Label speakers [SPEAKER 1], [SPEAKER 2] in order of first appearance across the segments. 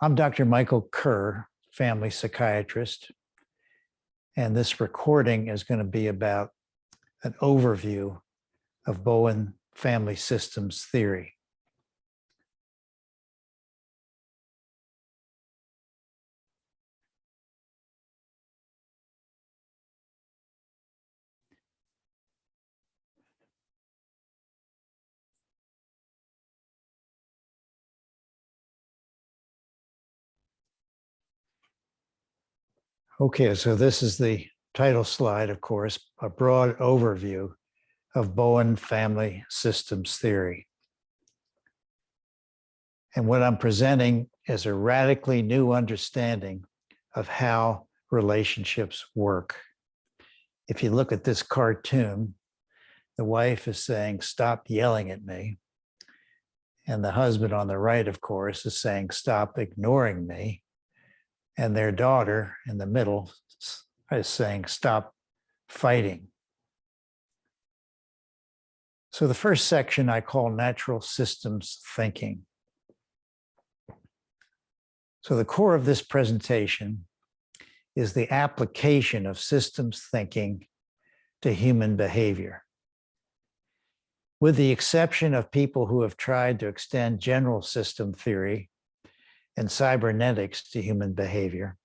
[SPEAKER 1] I'm Dr. Michael Kerr, family psychiatrist, and this recording is going to be about an overview of Bowen family systems theory. Okay, so this is the title slide, of course, a broad overview of Bowen family systems theory. And what I'm presenting is a radically new understanding of how relationships work. If you look at this cartoon, the wife is saying, "Stop yelling at me." And the husband on the right, of course, is saying, "Stop ignoring me." And their daughter in the middle is saying, "Stop fighting." So the first section I call natural systems thinking. So the core of this presentation is the application of systems thinking to human behavior. With the exception of people who have tried to extend general system theory and cybernetics to human behavior,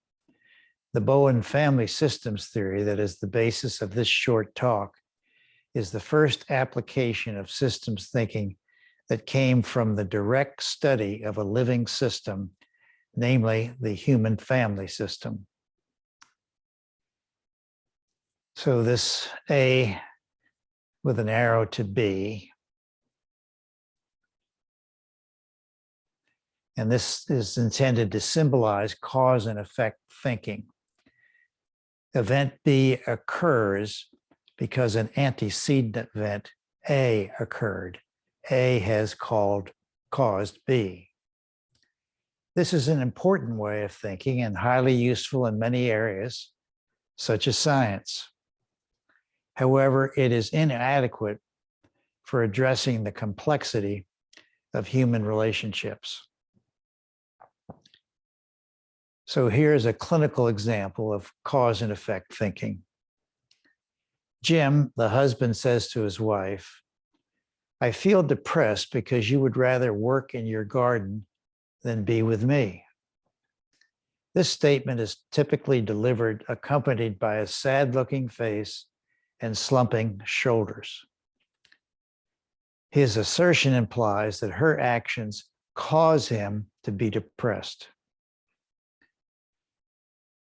[SPEAKER 1] the Bowen family systems theory that is the basis of this short talk is the first application of systems thinking that came from the direct study of a living system, namely the human family system. So this A with an arrow to B, and this is intended to symbolize cause and effect thinking. Event B occurs because an antecedent event A occurred. A has caused B. This is an important way of thinking and highly useful in many areas, such as science. However, it is inadequate for addressing the complexity of human relationships. So here's a clinical example of cause and effect thinking. Jim, the husband, says to his wife, "I feel depressed because you would rather work in your garden than be with me." This statement is typically delivered accompanied by a sad-looking face and slumping shoulders. His assertion implies that her actions cause him to be depressed.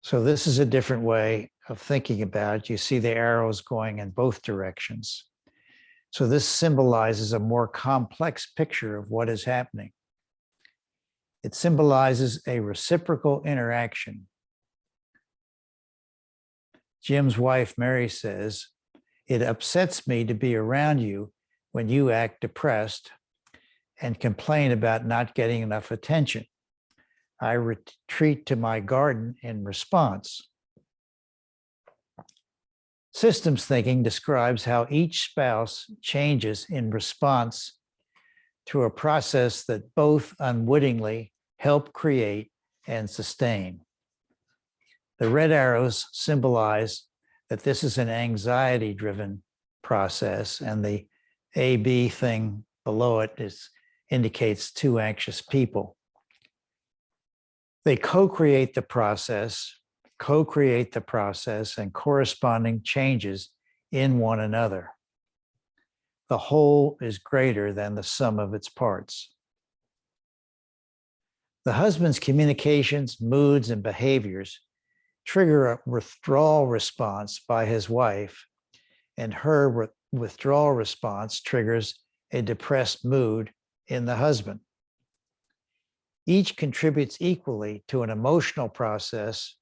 [SPEAKER 1] So this is a different way of thinking about it. You see the arrows going in both directions. So this symbolizes a more complex picture of what is happening. It symbolizes a reciprocal interaction. Jim's wife, Mary, says, "It upsets me to be around you when you act depressed and complain about not getting enough attention. I retreat to my garden in response." Systems thinking describes how each spouse changes in response to a process that both unwittingly help create and sustain. The red arrows symbolize that this is an anxiety-driven process, and the AB thing below it indicates two anxious people. They co-create the process and corresponding changes in one another. The whole is greater than the sum of its parts. The husband's communications, moods, and behaviors trigger a withdrawal response by his wife, and her withdrawal response triggers a depressed mood in the husband. Each contributes equally to an emotional process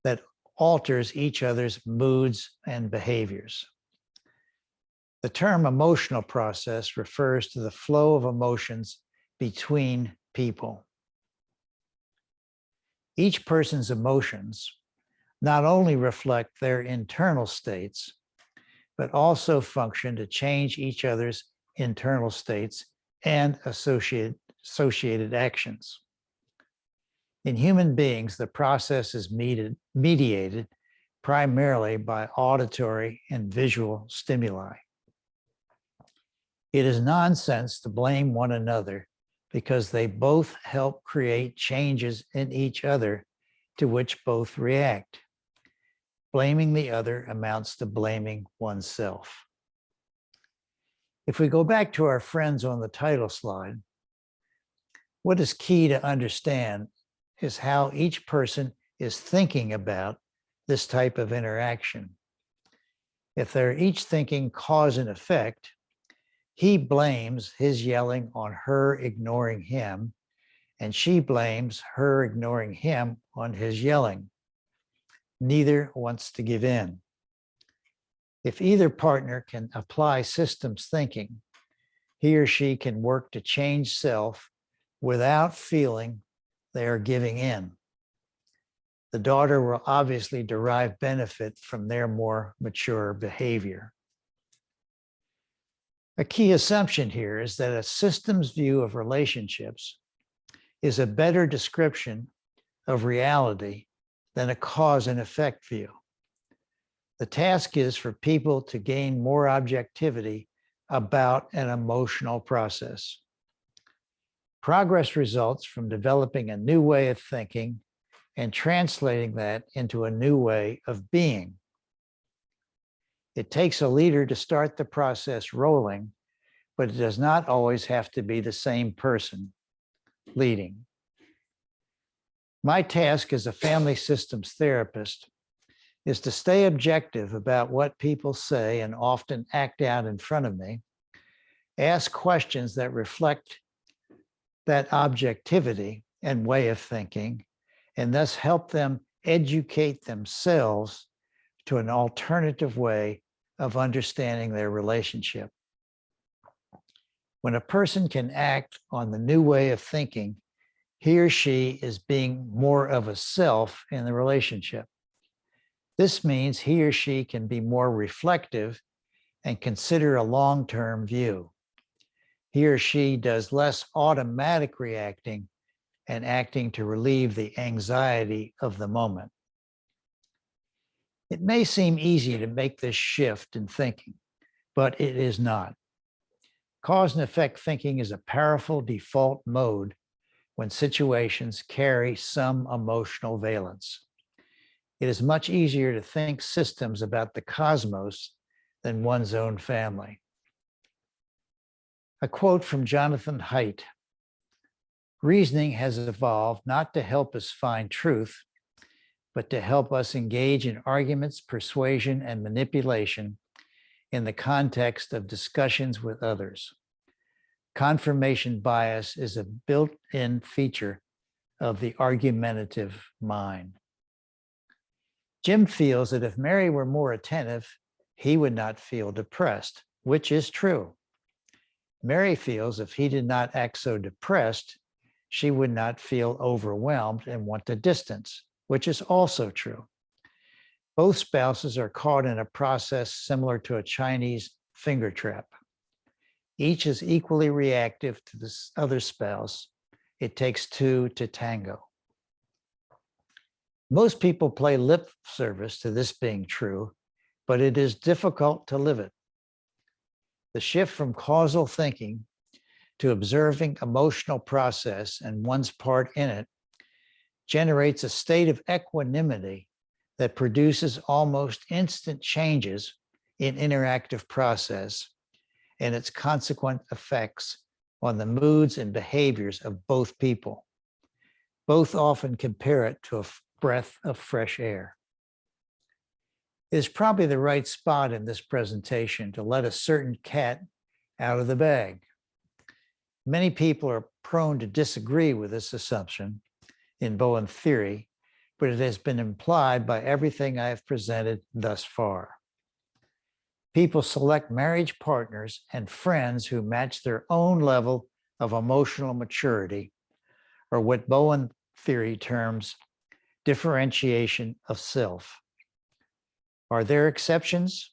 [SPEAKER 1] that alters each other's moods and behaviors. The term emotional process refers to the flow of emotions between people. Each person's emotions not only reflect their internal states, but also function to change each other's internal states and associated actions. In human beings, the process is mediated primarily by auditory and visual stimuli. It is nonsense to blame one another because they both help create changes in each other to which both react. Blaming the other amounts to blaming oneself. If we go back to our friends on the title slide, what is key to understand is how each person is thinking about this type of interaction. If they're each thinking cause and effect, he blames his yelling on her ignoring him, and she blames her ignoring him on his yelling. Neither wants to give in. If either partner can apply systems thinking, he or she can work to change self without feeling they are giving in. The daughter will obviously derive benefit from their more mature behavior. A key assumption here is that a systems view of relationships is a better description of reality than a cause and effect view. The task is for people to gain more objectivity about an emotional process. Progress results from developing a new way of thinking and translating that into a new way of being. It takes a leader to start the process rolling, but it does not always have to be the same person leading. My task as a family systems therapist is to stay objective about what people say and often act out in front of me, ask questions that reflect that objectivity and way of thinking, and thus help them educate themselves to an alternative way of understanding their relationship. When a person can act on the new way of thinking, he or she is being more of a self in the relationship. This means he or she can be more reflective and consider a long-term view. He or she does less automatic reacting and acting to relieve the anxiety of the moment. It may seem easy to make this shift in thinking, but it is not. Cause and effect thinking is a powerful default mode when situations carry some emotional valence. It is much easier to think systems about the cosmos than one's own family. A quote from Jonathan Haidt: "Reasoning has evolved not to help us find truth, but to help us engage in arguments, persuasion, and manipulation in the context of discussions with others. Confirmation bias is a built-in feature of the argumentative mind." Jim feels that if Mary were more attentive, he would not feel depressed, which is true. Mary feels if he did not act so depressed, she would not feel overwhelmed and want to distance, which is also true. Both spouses are caught in a process similar to a Chinese finger trap. Each is equally reactive to the other spouse. It takes two to tango. Most people play lip service to this being true, but it is difficult to live it. The shift from causal thinking to observing emotional process and one's part in it generates a state of equanimity that produces almost instant changes in interactive process and its consequent effects on the moods and behaviors of both people. Both often compare it to a breath of fresh air. It is probably the right spot in this presentation to let a certain cat out of the bag. Many people are prone to disagree with this assumption in Bowen theory, but it has been implied by everything I have presented thus far. People select marriage partners and friends who match their own level of emotional maturity, or what Bowen theory terms differentiation of self. Are there exceptions?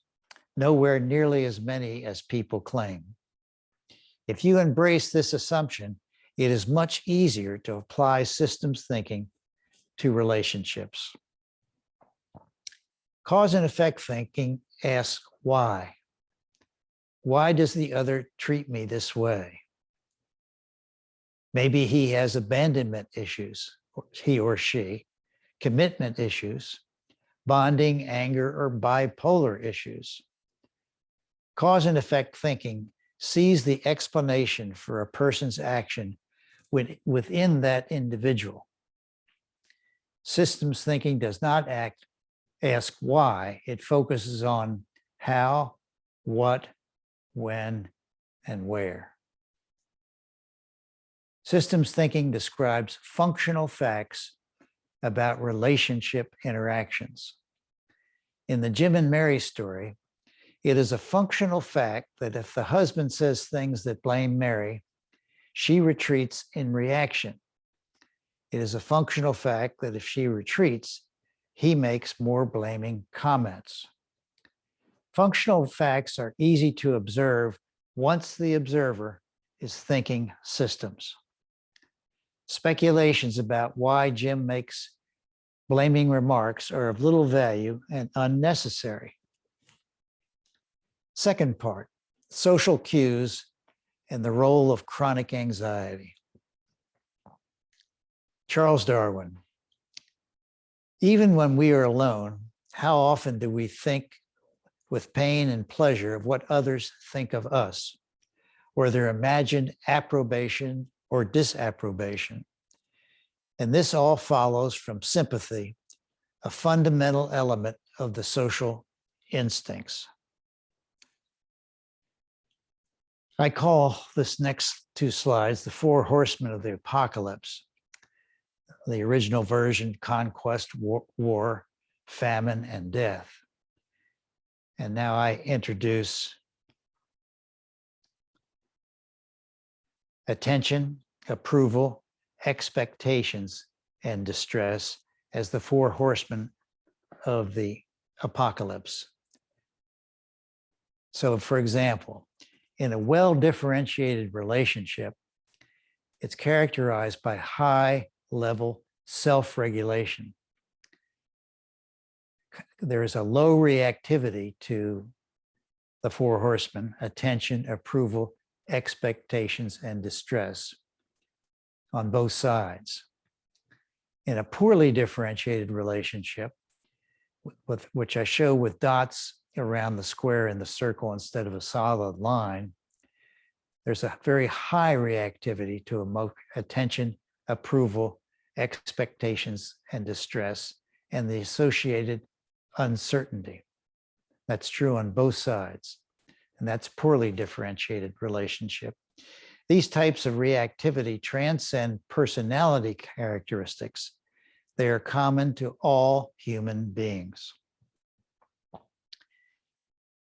[SPEAKER 1] Nowhere nearly as many as people claim. If you embrace this assumption, it is much easier to apply systems thinking to relationships. Cause and effect thinking asks why. Why does the other treat me this way? Maybe he has abandonment issues, he or she, commitment issues, bonding, anger, or bipolar issues. Cause and effect thinking sees the explanation for a person's action within that individual. Systems thinking does not ask why. It focuses on how, what, when, and where. Systems thinking describes functional facts about relationship interactions. In the Jim and Mary story, it is a functional fact that if the husband says things that blame Mary, she retreats in reaction. It is a functional fact that if she retreats, he makes more blaming comments. Functional facts are easy to observe once the observer is thinking systems. Speculations about why Jim makes blaming remarks are of little value and unnecessary. Second part, social cues and the role of chronic anxiety. Charles Darwin. Even when we are alone, how often do we think with pain and pleasure of what others think of us, or their imagined approbation or disapprobation? And this all follows from sympathy, a fundamental element of the social instincts. I call this next two slides the four horsemen of the apocalypse. The original version, conquest, war, famine, and death. And now I introduce attention, approval, expectations, and distress as the four horsemen of the apocalypse. So, for example, in a well-differentiated relationship, it's characterized by high-level self-regulation. There is a low reactivity to the four horsemen: attention, approval, expectations, and distress on both sides. In a poorly differentiated relationship, which I show with dots around the square in the circle instead of a solid line, there's a very high reactivity to attention, approval, expectations, and distress, and the associated uncertainty. That's true on both sides, and that's poorly differentiated relationship. These types of reactivity transcend personality characteristics. They are common to all human beings.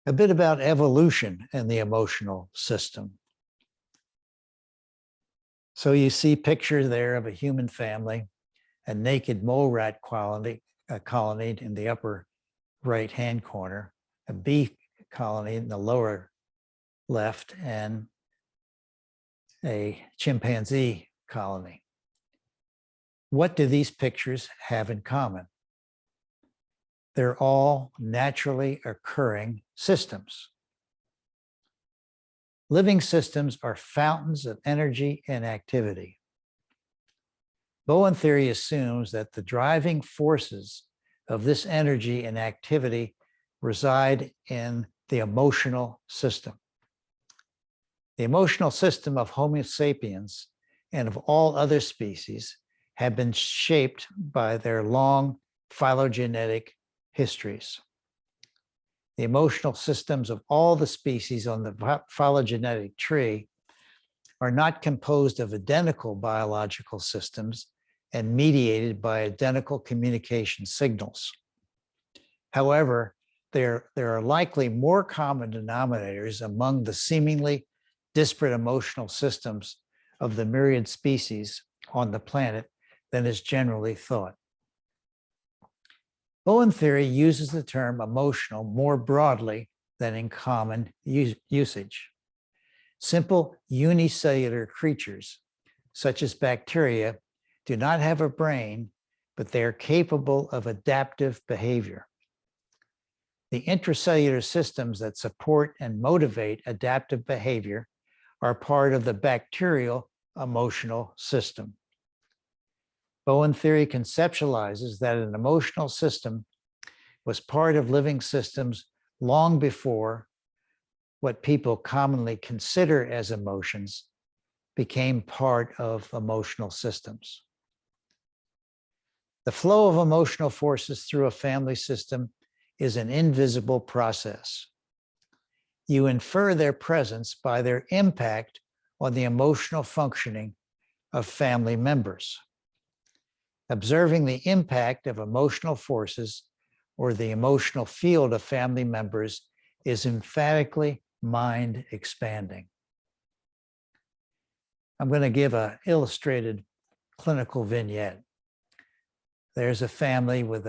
[SPEAKER 1] A bit about evolution and the emotional system. So you see picture there of a human family, a naked mole rat colony in the upper right-hand corner, a bee colony in the lower left, and a chimpanzee colony. What do these pictures have in common? They're all naturally occurring systems. Living systems are fountains of energy and activity. Bowen theory assumes that the driving forces of this energy and activity reside in the emotional system. The emotional system of Homo sapiens and of all other species have been shaped by their long phylogenetic histories. The emotional systems of all the species on the phylogenetic tree are not composed of identical biological systems and mediated by identical communication signals. However, there are likely more common denominators among the seemingly disparate emotional systems of the myriad species on the planet than is generally thought. Bowen theory uses the term emotional more broadly than in common usage. Simple unicellular creatures, such as bacteria, do not have a brain but they are capable of adaptive behavior. The intracellular systems that support and motivate adaptive behavior are part of the bacterial emotional system. Bowen theory conceptualizes that an emotional system was part of living systems long before what people commonly consider as emotions became part of emotional systems. The flow of emotional forces through a family system is an invisible process. You infer their presence by their impact on the emotional functioning of family members. Observing the impact of emotional forces or the emotional field of family members is emphatically mind expanding. I'm going to give an illustrated clinical vignette. There's a family with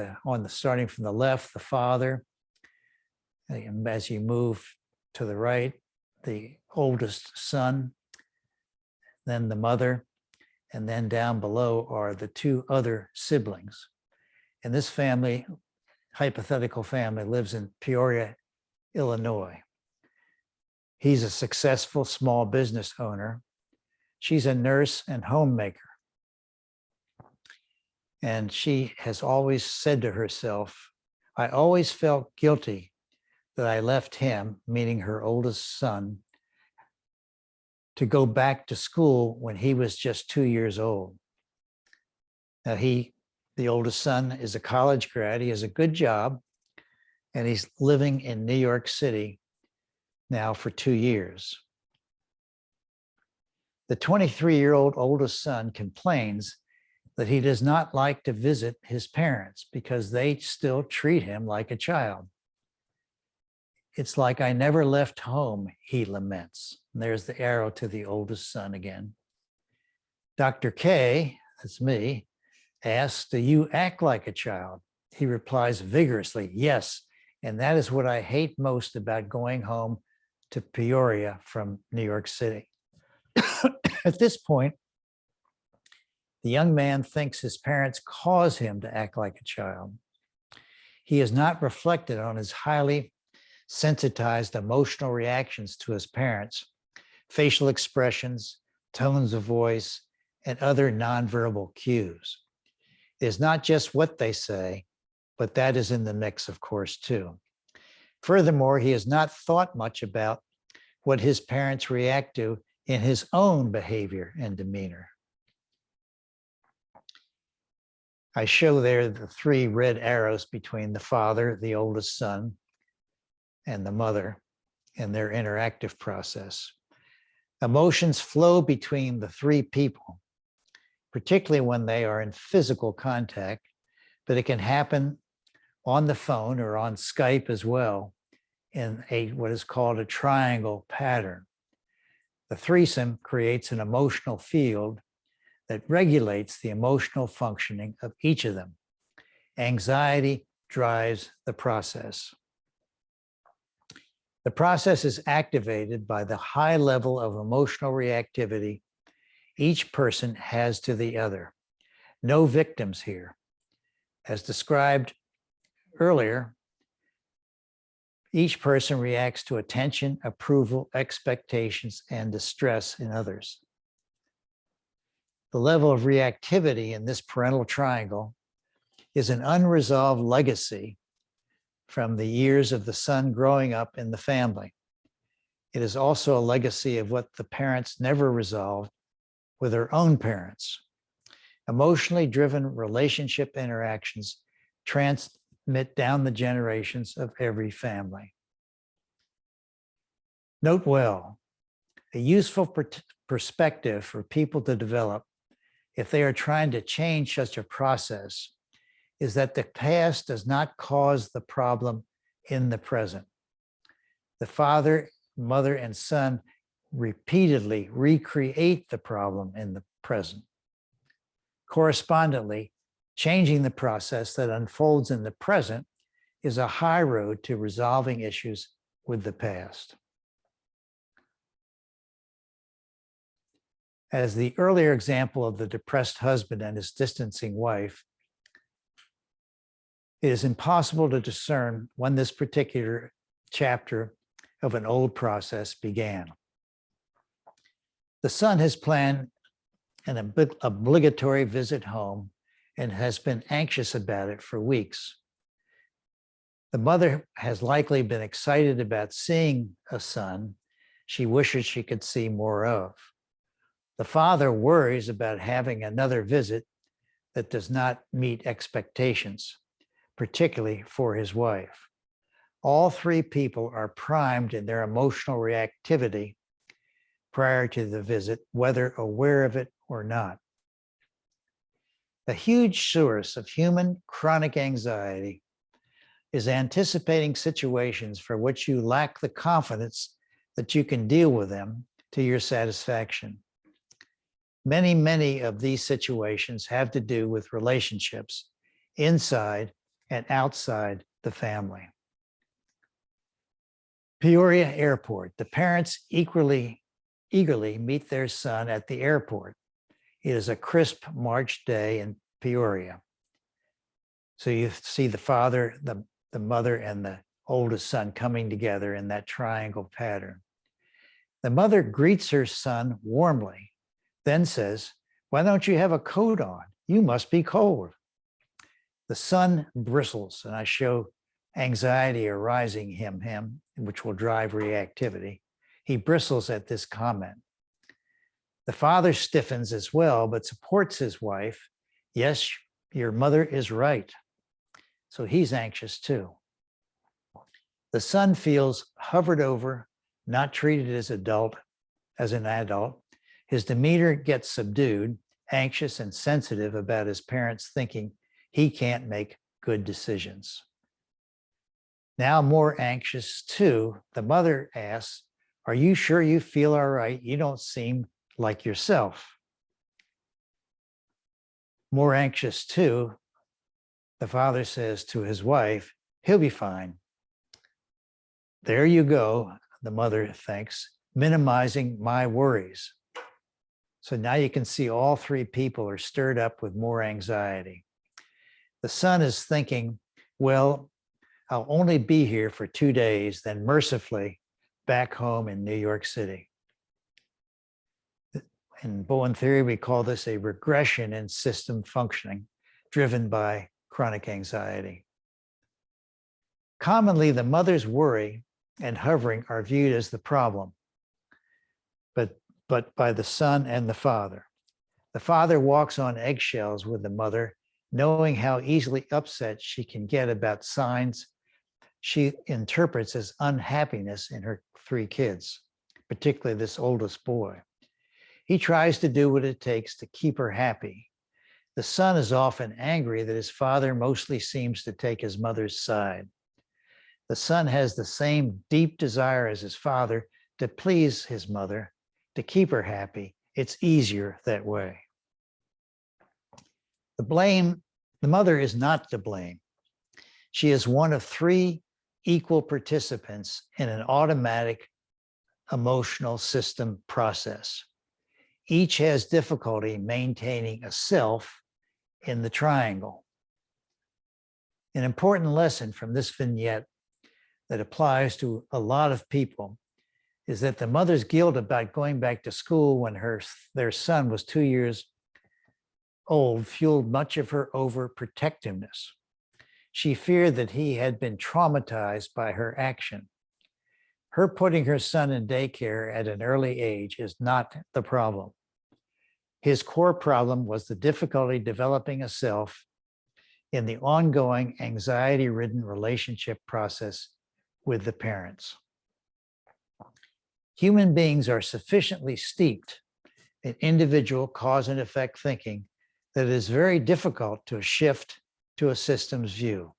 [SPEAKER 1] starting from the left, the father. And as you move to the right, the oldest son, then the mother, and then down below are the two other siblings. And this family, hypothetical family, lives in Peoria, Illinois. He's a successful small business owner. She's a nurse and homemaker. And she has always said to herself, I always felt guilty that I left him, meaning her oldest son, to go back to school when he was just 2 years old. Now the oldest son, is a college grad. He has a good job, and he's living in New York City now for 2 years. The 23-year-old oldest son complains that he does not like to visit his parents because they still treat him like a child. It's like I never left home, he laments. And there's the arrow to the oldest son again. Dr. K, that's me, asks, do you act like a child? He replies vigorously, yes. And that is what I hate most about going home to Peoria from New York City. At this point, the young man thinks his parents cause him to act like a child. He has not reflected on his highly sensitized emotional reactions to his parents, facial expressions, tones of voice, and other nonverbal cues. It is not just what they say, but that is in the mix, of course, too. Furthermore, he has not thought much about what his parents react to in his own behavior and demeanor. I show there the 3 red arrows between the father, the oldest son, and the mother in their interactive process. Emotions flow between the 3 people, particularly when they are in physical contact, but it can happen on the phone or on Skype as well in what is called a triangle pattern. The threesome creates an emotional field that regulates the emotional functioning of each of them. Anxiety drives the process. The process is activated by the high level of emotional reactivity each person has to the other. No victims here. As described earlier, each person reacts to attention, approval, expectations, and distress in others. The level of reactivity in this parental triangle is an unresolved legacy from the years of the son growing up in the family. It is also a legacy of what the parents never resolved with their own parents. Emotionally driven relationship interactions transmit down the generations of every family. Note well, a useful perspective for people to develop if they are trying to change such a process is that the past does not cause the problem in the present. The father, mother, and son repeatedly recreate the problem in the present. Correspondingly, changing the process that unfolds in the present is a high road to resolving issues with the past. As the earlier example of the depressed husband and his distancing wife, It is impossible to discern when this particular chapter of an old process began. The son has planned an obligatory visit home and has been anxious about it for weeks. The mother has likely been excited about seeing a son she wishes she could see more of. The father worries about having another visit that does not meet expectations, particularly for his wife. All three people are primed in their emotional reactivity prior to the visit, whether aware of it or not. A huge source of human chronic anxiety is anticipating situations for which you lack the confidence that you can deal with them to your satisfaction. Many of these situations have to do with relationships inside and outside the family. Peoria Airport. The parents eagerly meet their son at the airport. It is a crisp March day in Peoria. So you see the father, the mother, and the oldest son coming together in that triangle pattern. The mother greets her son warmly, then says, "Why don't you have a coat on? You must be cold." The son bristles, and I show anxiety arising him, which will drive reactivity. He bristles at this comment. The father stiffens as well, but supports his wife. "Yes, your mother is right." So he's anxious too. The son feels hovered over, not treated as an adult. His demeanor gets subdued, anxious and sensitive about his parents thinking he can't make good decisions. Now more anxious too, the mother asks, "Are you sure you feel all right? You don't seem like yourself." More anxious too, the father says to his wife, "He'll be fine." There you go, the mother thinks, minimizing my worries. So now you can see all three people are stirred up with more anxiety. The son is thinking, well, I'll only be here for 2 days, then mercifully back home in New York City. In Bowen theory, we call this a regression in system functioning driven by chronic anxiety. Commonly, the mother's worry and hovering are viewed as the problem, but by the son and the father. The father walks on eggshells with the mother, knowing how easily upset she can get about signs she interprets as unhappiness in her 3 kids, particularly this oldest boy. He tries to do what it takes to keep her happy. The son is often angry that his father mostly seems to take his mother's side. The son has the same deep desire as his father to please his mother, to keep her happy. It's easier that way. The mother is not to blame. She is one of 3 equal participants in an automatic emotional system process. Each has difficulty maintaining a self in the triangle. An important lesson from this vignette that applies to a lot of people is that the mother's guilt about going back to school when their son was 2 years old fueled much of her overprotectiveness. She feared that he had been traumatized by her action. Her putting her son in daycare at an early age is not the problem. His core problem was the difficulty developing a self in the ongoing anxiety-ridden relationship process with the parents. Human beings are sufficiently steeped in individual cause and effect thinking that it is very difficult to shift to a systems view.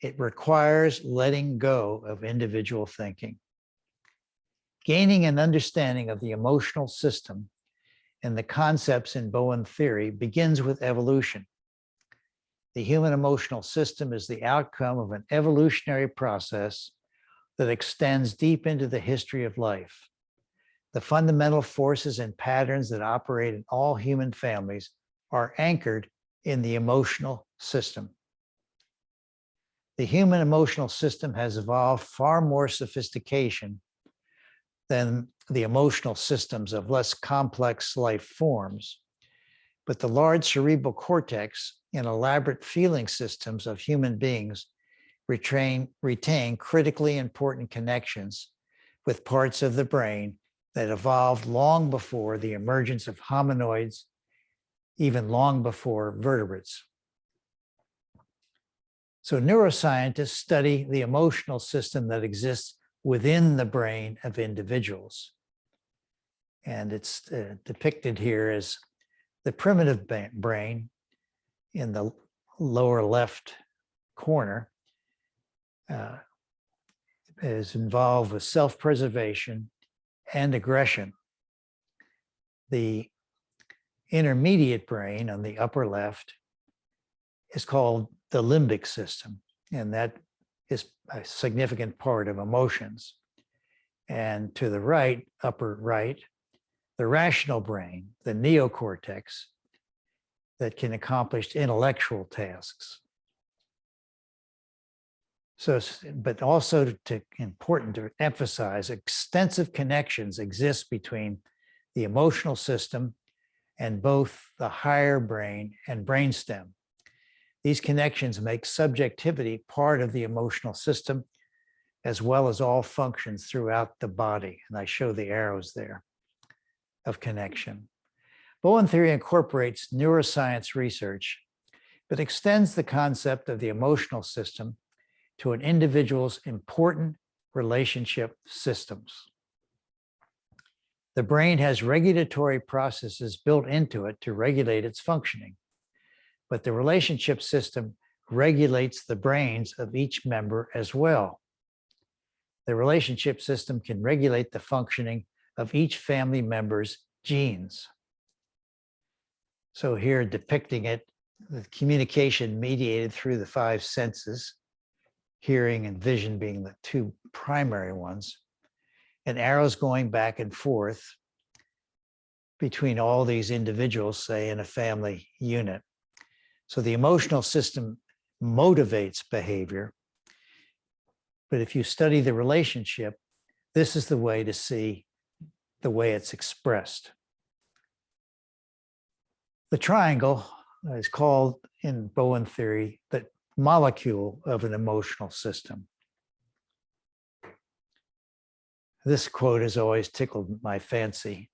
[SPEAKER 1] It requires letting go of individual thinking. Gaining an understanding of the emotional system and the concepts in Bowen theory begins with evolution. The human emotional system is the outcome of an evolutionary process that extends deep into the history of life. The fundamental forces and patterns that operate in all human families are anchored in the emotional system. The human emotional system has evolved far more sophistication than the emotional systems of less complex life forms. But the large cerebral cortex and elaborate feeling systems of human beings retain critically important connections with parts of the brain that evolved long before the emergence of hominoids, even long before vertebrates. So neuroscientists study the emotional system that exists within the brain of individuals. And it's depicted here as the primitive brain in the lower left corner is involved with self-preservation and aggression. The intermediate brain on the upper left is called the limbic system, and that is a significant part of emotions. And to the right, upper right, the rational brain, the neocortex, that can accomplish intellectual tasks. So, but also important to emphasize, extensive connections exist between the emotional system and both the higher brain and brainstem. These connections make subjectivity part of the emotional system, as well as all functions throughout the body. And I show the arrows there of connection. Bowen theory incorporates neuroscience research, but extends the concept of the emotional system to an individual's important relationship systems. The brain has regulatory processes built into it to regulate its functioning, but the relationship system regulates the brains of each member as well. The relationship system can regulate the functioning of each family member's genes. So here depicting it, the communication mediated through the five senses, hearing and vision being the two primary ones, and arrows going back and forth between all these individuals, say in a family unit. So the emotional system motivates behavior, but if you study the relationship, this is the way to see the way it's expressed. The triangle is called in Bowen theory the molecule of an emotional system. This quote has always tickled my fancy.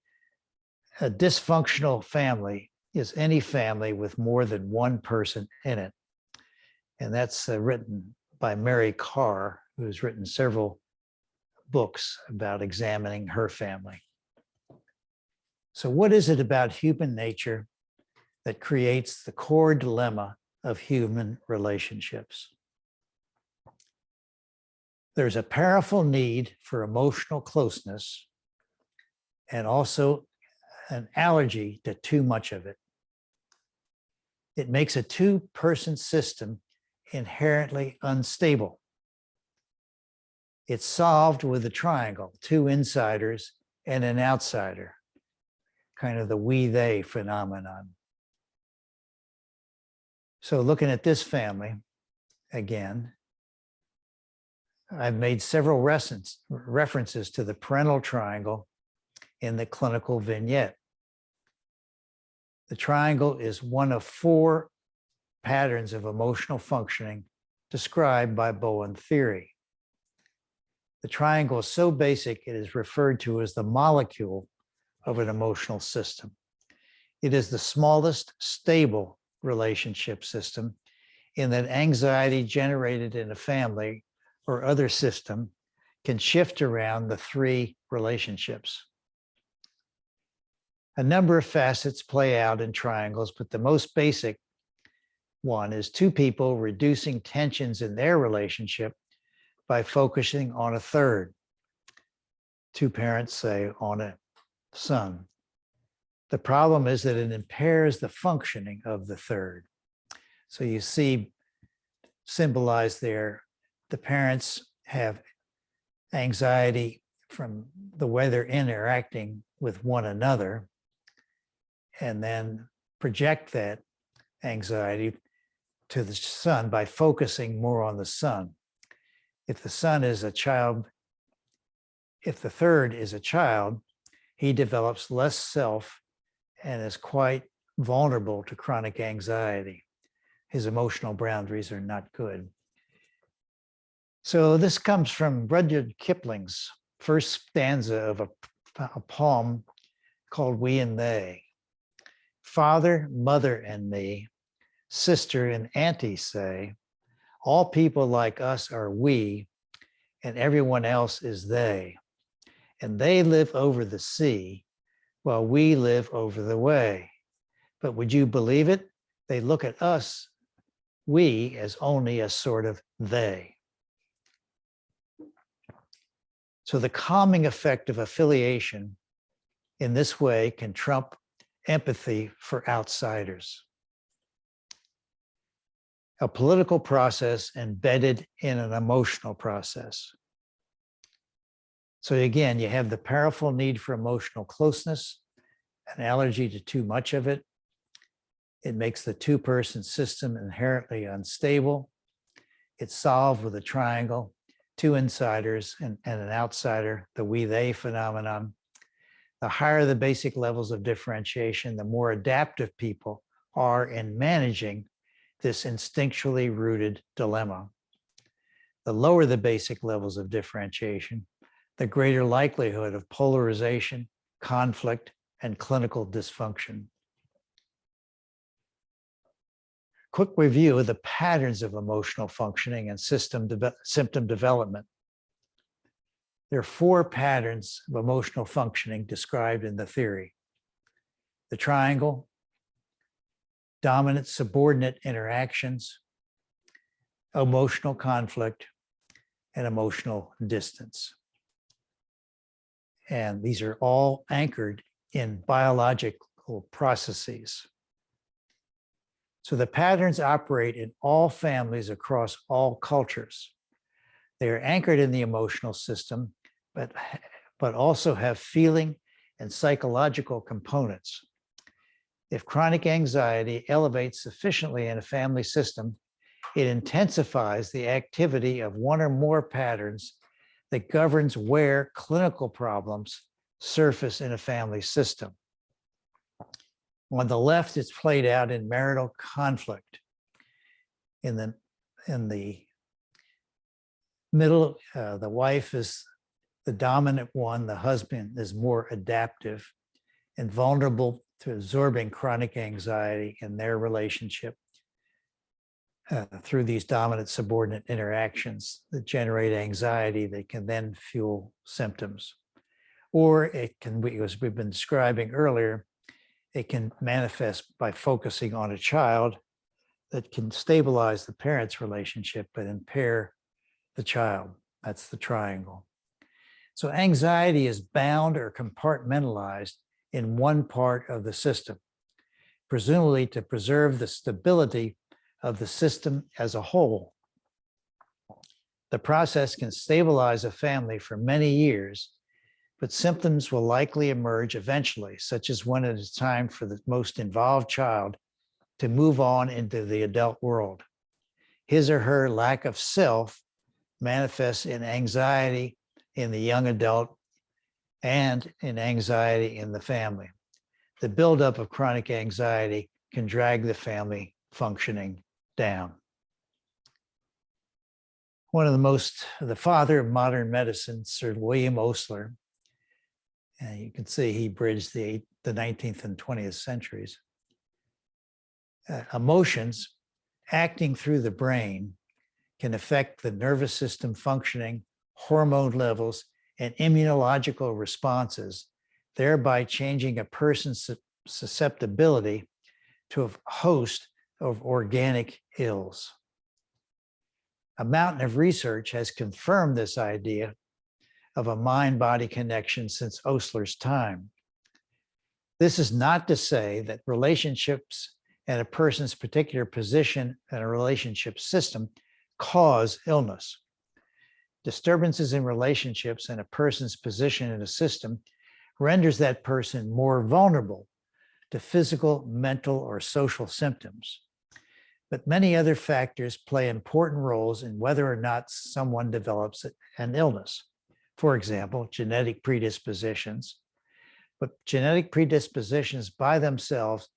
[SPEAKER 1] A dysfunctional family is any family with more than one person in it. And that's written by Mary Kerr, who's written several books about examining her family. So what is it about human nature that creates the core dilemma of human relationships? There's a powerful need for emotional closeness and also an allergy to too much of it. It makes a two-person system inherently unstable. It's solved with a triangle, two insiders and an outsider, kind of the we-they phenomenon. So looking at this family, again, I've made several references to the parental triangle in the clinical vignette. The triangle is one of four patterns of emotional functioning described by Bowen theory. The triangle is so basic, it is referred to as the molecule of an emotional system. It is the smallest stable relationship system in that anxiety generated in a family or other system can shift around the three relationships. A number of facets play out in triangles, but the most basic one is two people reducing tensions in their relationship by focusing on a third. Two parents, say, on a son. The problem is that it impairs the functioning of the third. So you see symbolized there, the parents have anxiety from the way they're interacting with one another, and then project that anxiety to the son by focusing more on the son. If the son is a child, if the third is a child, he develops less self and is quite vulnerable to chronic anxiety. His emotional boundaries are not good. So this comes from Rudyard Kipling's first stanza of a poem called We and They. Father, mother, and me, sister and auntie say, all people like us are we, and everyone else is they. And they live over the sea, while we live over the way. But would you believe it? They look at us, we, as only a sort of they. So the calming effect of affiliation in this way can trump empathy for outsiders. A political process embedded in an emotional process. So again, you have the powerful need for emotional closeness, an allergy to too much of it. It makes the two-person system inherently unstable. It's solved with a triangle, two insiders and an outsider, the we-they phenomenon. The higher the basic levels of differentiation, the more adaptive people are in managing this instinctually rooted dilemma. The lower the basic levels of differentiation, the greater likelihood of polarization, conflict, and clinical dysfunction. Quick review of the patterns of emotional functioning and symptom development. There are 4 patterns of emotional functioning described in the theory. The triangle, dominant-subordinate interactions, emotional conflict, and emotional distance. And these are all anchored in biological processes. So the patterns operate in all families across all cultures. They are anchored in the emotional system, but also have feeling and psychological components. If chronic anxiety elevates sufficiently in a family system, it intensifies the activity of one or more patterns that governs where clinical problems surface in a family system. On the left, it's played out in marital conflict. In the middle, the wife is the dominant one, the husband is more adaptive and vulnerable to absorbing chronic anxiety in their relationship through these dominant subordinate interactions that generate anxiety that can then fuel symptoms. Or it can be, as we've been describing earlier, it can manifest by focusing on a child that can stabilize the parents' relationship but impair the child. That's the triangle. So anxiety is bound or compartmentalized in one part of the system, presumably to preserve the stability of the system as a whole. The process can stabilize a family for many years, but symptoms will likely emerge eventually, such as when it is time for the most involved child to move on into the adult world. His or her lack of self manifests in anxiety in the young adult and in anxiety in the family. The buildup of chronic anxiety can drag the family functioning down. One of the father of modern medicine, Sir William Osler, and you can see he bridged the 19th and 20th centuries. Emotions acting through the brain can affect the nervous system functioning, hormone levels, and immunological responses, thereby changing a person's susceptibility to a host of organic ills. A mountain of research has confirmed this idea of a mind-body connection since Osler's time. This is not to say that relationships and a person's particular position in a relationship system cause illness. Disturbances in relationships and a person's position in a system renders that person more vulnerable to physical, mental, or social symptoms. but many other factors play important roles in whether or not someone develops an illness. For example, genetic predispositions. But genetic predispositions by themselves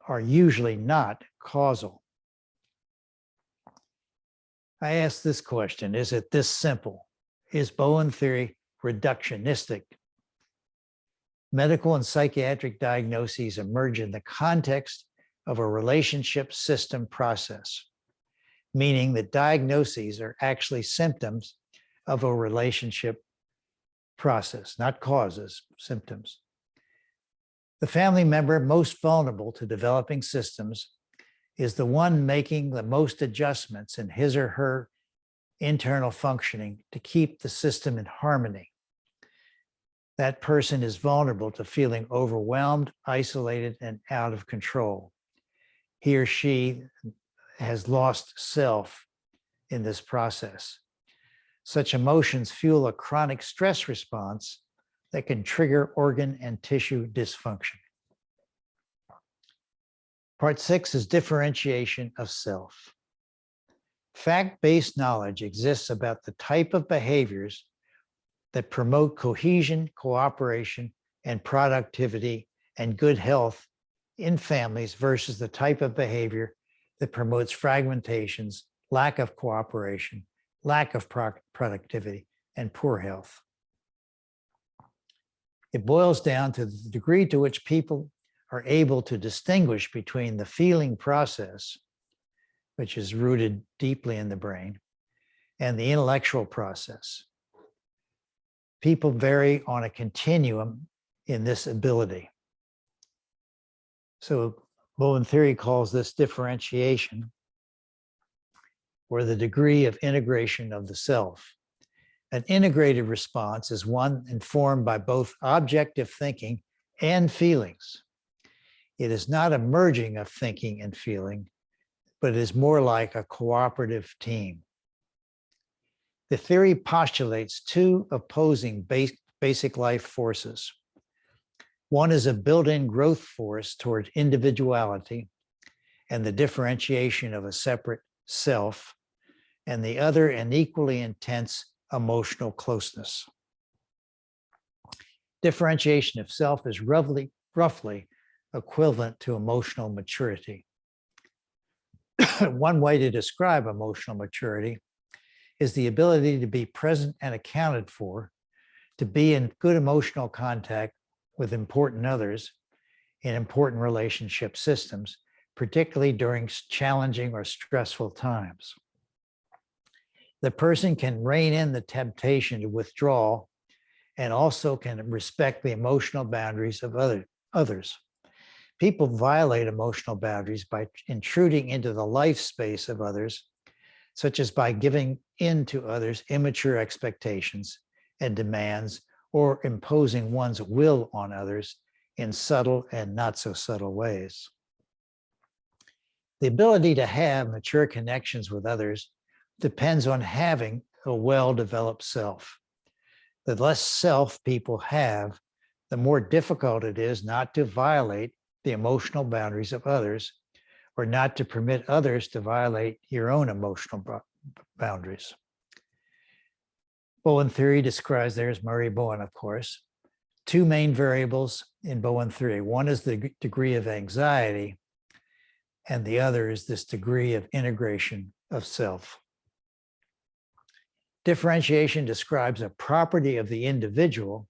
[SPEAKER 1] are usually not causal. I ask this question, is it this simple? Is Bowen theory reductionistic? Medical and psychiatric diagnoses emerge in the context of a relationship system process, meaning that diagnoses are actually symptoms of a relationship process, not causes, symptoms. The family member most vulnerable to developing systems is the one making the most adjustments in his or her internal functioning to keep the system in harmony. That person is vulnerable to feeling overwhelmed, isolated, and out of control. He or she has lost self in this process. Such emotions fuel a chronic stress response that can trigger organ and tissue dysfunction. Part 6 is differentiation of self. Fact-based knowledge exists about the type of behaviors that promote cohesion, cooperation, and productivity and good health in families versus the type of behavior that promotes fragmentations, lack of cooperation, lack of productivity, and poor health. It boils down to the degree to which people are able to distinguish between the feeling process, which is rooted deeply in the brain, and the intellectual process. People vary on a continuum in this ability. So Bowen theory calls this differentiation, or the degree of integration of the self. An integrated response is one informed by both objective thinking and feelings. It is not a merging of thinking and feeling, but it is more like a cooperative team. The theory postulates two opposing basic life forces. One is a built-in growth force toward individuality and the differentiation of a separate self, and the other an equally intense emotional closeness. Differentiation of self is roughly equivalent to emotional maturity. One way to describe emotional maturity is the ability to be present and accounted for, to be in good emotional contact with important others in important relationship systems, particularly during challenging or stressful times. The person can rein in the temptation to withdraw and also can respect the emotional boundaries of others. People violate emotional boundaries by intruding into the life space of others, such as by giving in to others' immature expectations and demands, or imposing one's will on others in subtle and not so subtle ways. The ability to have mature connections with others depends on having a well-developed self. The less self people have, the more difficult it is not to violate the emotional boundaries of others, or not to permit others to violate your own emotional boundaries. Bowen theory describes, there's Murray Bowen, of course, two main variables in Bowen theory. One is the degree of anxiety, and the other is this degree of integration of self. Differentiation describes a property of the individual.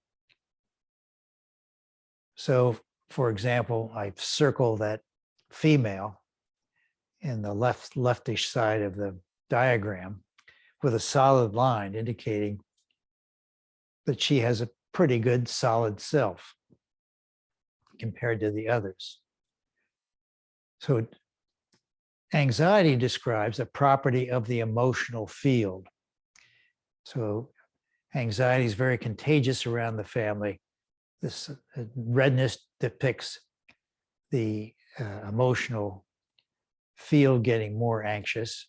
[SPEAKER 1] So, for example, I circle that female in the leftish side of the diagram with a solid line indicating that she has a pretty good solid self compared to the others. So anxiety describes a property of the emotional field. So anxiety is very contagious around the family. This redness depicts the emotional field getting more anxious,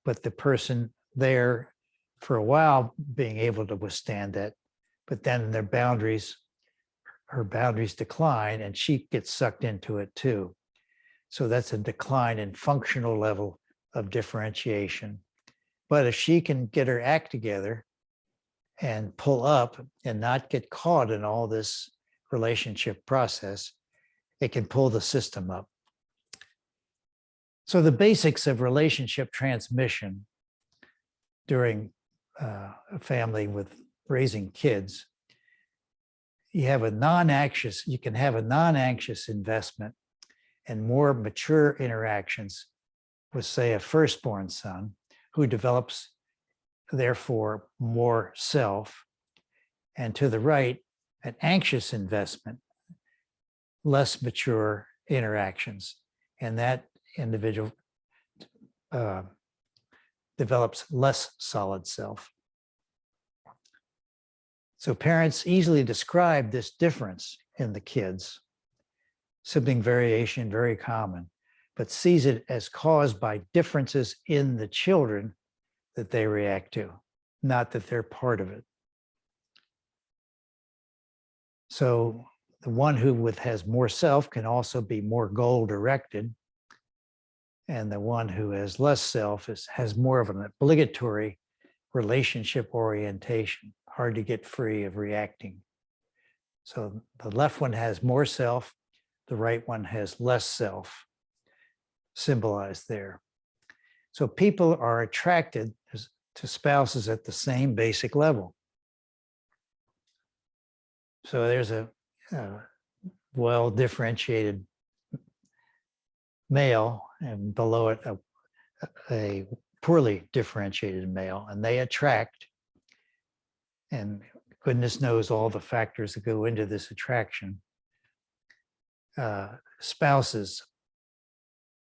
[SPEAKER 1] but the person there for a while being able to withstand that, but then her boundaries decline and she gets sucked into it too. So that's a decline in functional level of differentiation. But if she can get her act together and pull up and not get caught in all this relationship process, it can pull the system up. So the basics of relationship transmission during a family with raising kids, you can have a non-anxious investment and more mature interactions with, say, a firstborn son who develops, therefore, more self. And to the right, an anxious investment, less mature interactions. And that individual develops less solid self. So parents easily describe this difference in the kids. Sibling variation, very common, but sees it as caused by differences in the children that they react to, not that they're part of it. So the one who has more self can also be more goal-directed, and the one who has less self has more of an obligatory relationship orientation, hard to get free of reacting. So the left one has more self, the right one has less self, symbolized there. So people are attracted to spouses at the same basic level. So there's a well-differentiated male, and below it a poorly differentiated male, and they attract, and goodness knows all the factors that go into this attraction, spouses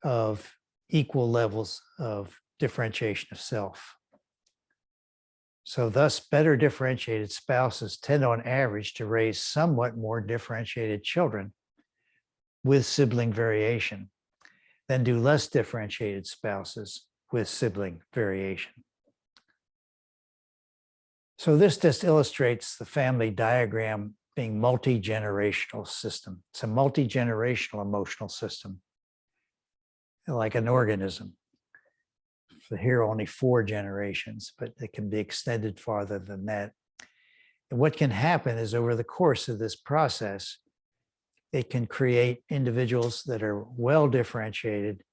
[SPEAKER 1] of equal levels of differentiation of self. So thus, better differentiated spouses tend on average to raise somewhat more differentiated children with sibling variation than do less differentiated spouses with sibling variation. So this just illustrates the family diagram being multi-generational system. It's a multi-generational emotional system, like an organism. So here only 4 generations, but it can be extended farther than that. And what can happen is over the course of this process, it can create individuals that are well differentiated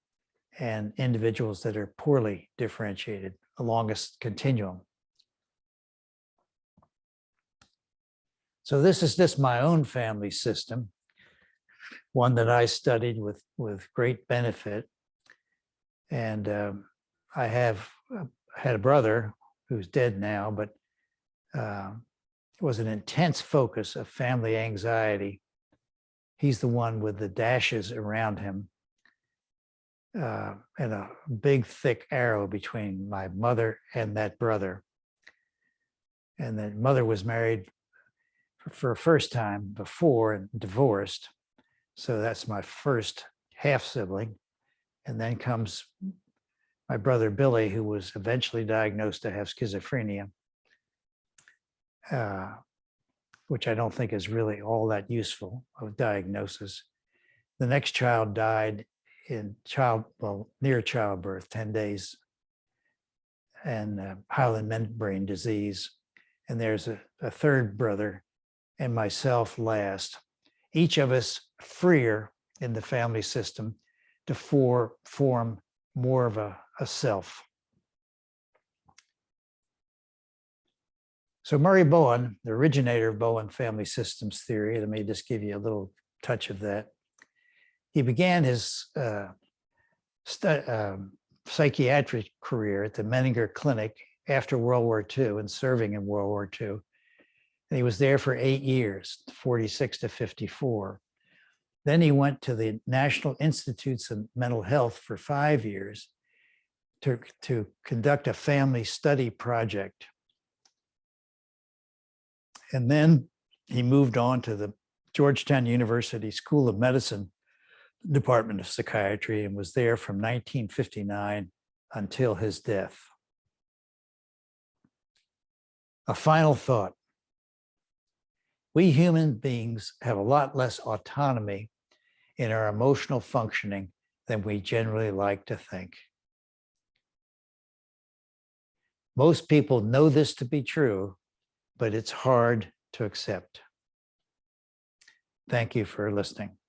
[SPEAKER 1] and individuals that are poorly differentiated along a continuum. So this is just my own family system, one that I studied with great benefit. And I had a brother who's dead now, but it was an intense focus of family anxiety. He's the one with the dashes around him and a big, thick arrow between my mother and that brother. And that mother was married for a first time before and divorced. So that's my first half sibling. And then comes my brother Billy, who was eventually diagnosed to have schizophrenia, which I don't think is really all that useful of diagnosis. The next child died in near childbirth, 10 days, and hyaline membrane disease. And there's a third brother and myself last. Each of us freer in the family system to form more of a self. So Murray Bowen, the originator of Bowen family systems theory, let me just give you a little touch of that. He began his psychiatric career at the Menninger Clinic after World War II and serving in World War II. And he was there for 8 years, 46 to 54. Then he went to the National Institutes of Mental Health for 5 years to conduct a family study project. And then he moved on to the Georgetown University School of Medicine Department of Psychiatry and was there from 1959 until his death. A final thought. We human beings have a lot less autonomy in our emotional functioning than we generally like to think. Most people know this to be true, but it's hard to accept. Thank you for listening.